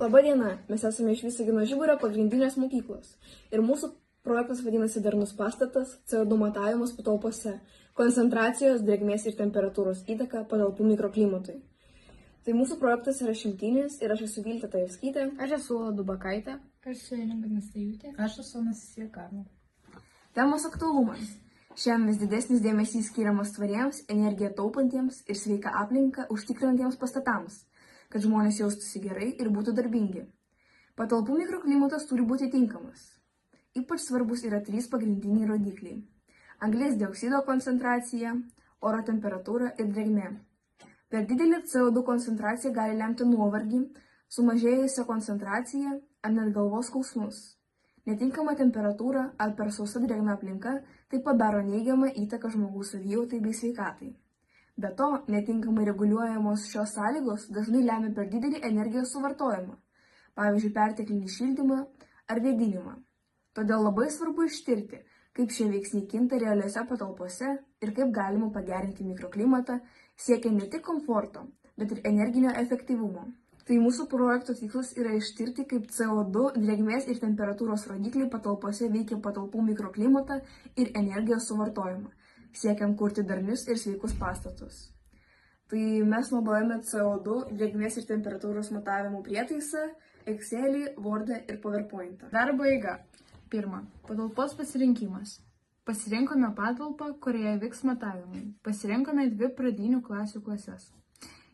Labą dieną, mes esame iš Visagino Žiburio pagrindinės mokyklos ir mūsų projektas vadinasi Darnus pastatas, CO2 matavimas patalpose, koncentracijos, drėgmės ir temperatūros įtaka patalpų mikroklimatui. Tai mūsų projektas yra šimtinis ir aš esu Viltė Tajevskytė. Aš esu Dubakaitė. Aš esu Inga Nastajūtė. Aš esu Anastasija Karno. Temos aktualumas. Šiandien vis didesnis dėmesys skiriamas tvariems, energiją taupantiems ir sveiką aplinką užtikrinantiems pastatams, kad žmonės jaustųsi gerai ir būtų darbingi. Patalpų mikroklimatas turi būti tinkamas. Ypač svarbus yra 3 pagrindiniai rodikliai: anglies dioksido koncentracija, oro temperatūra ir drėgmė. Per didelį CO2 koncentraciją gali lemti nuovargį, sumažėjusią koncentraciją ar net galvos skausmus. Netinkama temperatūra ar per sausa drėgna aplinka taip pat daro neigiamą įtaką žmogaus savijautai bei sveikatai. Be to, netinkamai reguliuojamos šios sąlygos dažnai lemia per didelį energijos suvartojimą, pavyzdžiui, perteklinį šildymą ar vėdinimą. Todėl labai svarbu ištirti, kaip šie veiksniai kinta realiuose patalpose ir kaip galima pagerinti mikroklimatą, siekiant ne tik komforto, bet ir energinio efektyvumo. Tai mūsų projekto tikslas yra ištirti, kaip CO2, drėgmės ir temperatūros rodikliai patalpose veikia patalpų mikroklimatą ir energijos suvartojimą, siekiant kurti darnius ir sveikus pastatus. Tai mes naudojame CO2, drėgmės ir temperatūros matavimų prietaisą, Excelį, Wordą ir PowerPointą. Darbo eiga. 1. Patalpos pasirinkimas. Pasirinkome patalpą, kurioje vyks matavimai. Pasirinkome 2 pradinių klasių klases.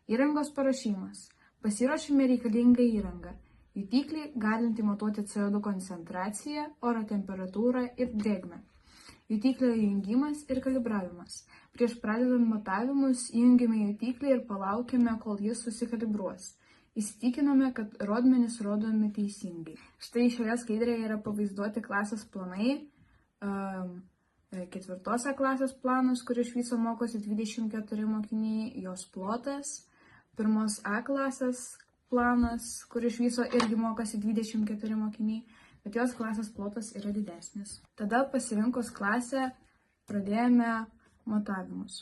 Įrangos paruošimas. Pasiruošime reikalingą įrangą. Jutikliai galinti matuoti CO2 koncentraciją, oro temperatūrą ir drėgmę. Jutiklio įjungimas ir kalibravimas. Prieš pradedant matavimus įjungiame jutiklį ir palaukime, kol jis susikalibruos. Įsitikiname, kad rodmenys rodomi teisingai. Štai šioje skaidrėje yra pavaizduoti klasės planai. 4 klasės planas, kur iš viso mokosi 24 mokiniai, jos plotas. 1 A klasės planas, kur iš viso irgi mokosi 24 mokiniai, bet jos klasės plotas yra didesnis. Tada pasirinkus klasę pradėjome matavimus.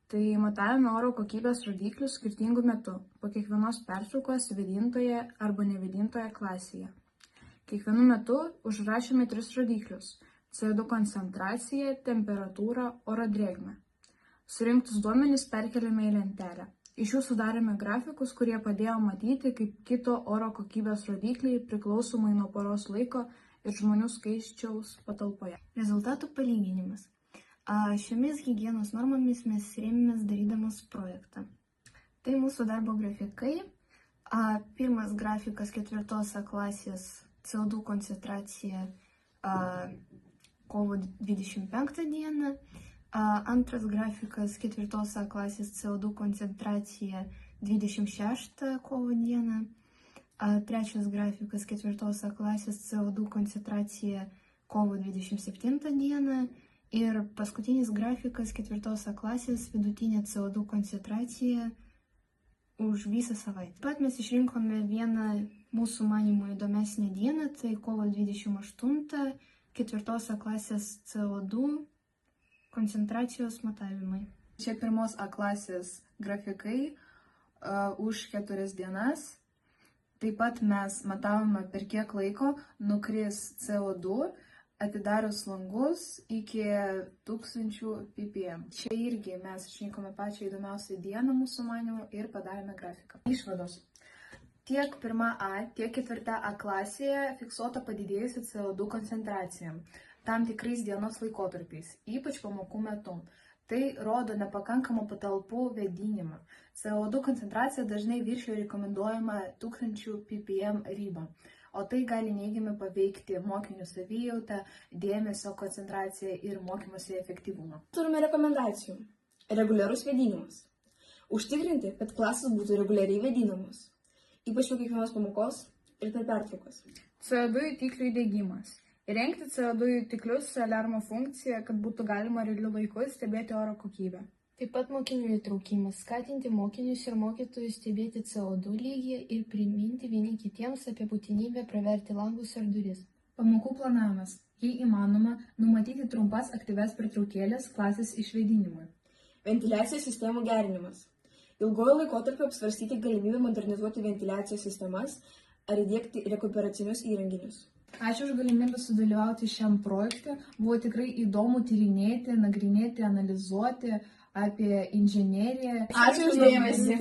Tai matavome oro kokybės rodiklius skirtingų metų, po kiekvienos pertraukos vėdintoje arba nevėdintoje klasėje. Kiekvienu metu užrašėme 3 rodiklius – CO2 koncentraciją, temperatūrą, oro drėgmę. Surinktus duomenis perkeliame į lentelę. Iš jų sudarėme grafikus, kurie padėjo matyti, kaip kito oro kokybės rodikliai priklausomai nuo paros laiko ir žmonių skaičiaus patalpoje. Rezultatų palyginimas. Šiomis higienos normomis mes rėmėmės darydamas projektą. Tai mūsų darbo grafikai. Pirmas grafikas 4 klasės CO2 koncentracija kovo 25 dieną. Antras grafikas 4 klasės CO2 koncentracija 26 kovo dieną. Trečias grafikas 4 klasės CO2 koncentracija kovo 27 dieną. Ir paskutinis grafikas 4 klasės vidutinė CO2 koncentracija už visą savaitę. Pat mes išrinkome vieną mūsų manymų įdomesnę dieną, tai kovo 28 4 klasės CO2 koncentracijos matavimai. Čia 1 A klasės grafikai už 4 dienas. Taip pat mes matavome, per kiek laiko nukris CO2 atidarius langus iki 1000 ppm. Čia irgi mes išrinkome pačią įdomiausią dieną mūsų manymų ir padarėme grafiką. Išvados. Tiek 1 A, tiek 4 A klasėje fiksuota padidėjusi CO2 koncentracija tam tikrais dienos laikotarpiais, ypač pamokų metu. Tai rodo nepakankamą patalpų vėdinimą. CO2 koncentracija dažnai viršijo rekomenduojamą 1000 ppm ribą, o tai gali neigiamai paveikti mokinių savijautą, dėmesio koncentraciją ir mokymosi efektyvumą. Turime rekomendacijų. Reguliarus vėdinimas. Užtikrinti, kad klasės būtų reguliariai vėdinamos, ypač po kiekvienos pamokos ir per pertraukas. CO2 jutiklių įdiegimas. Įrengti CO2 jutiklius su aliarmo funkcija, kad būtų galima realiu laiku stebėti oro kokybę. Taip pat mokinių įtraukimas, skatinti mokinius ir mokytojus stebėti CO2 lygį ir priminti vieni kitiems apie būtinybę praverti langus ir duris. Pamokų planavimas. Jei įmanoma, numatyti trumpas aktyvias pertraukėlės klasės išvėdinimui. Ventiliacijos sistemų gerinimas. Ilgojo laikotarpio apsvarstyti galimybę modernizuoti ventiliacijos sistemas, ar įdėkti rekuperacinius įrenginius. Ačiū už galimybę sudalyvauti šiam projekte. Buvo tikrai įdomu tyrinėti, nagrinėti, analizuoti apie inžineriją. Ačiū už dėmesį.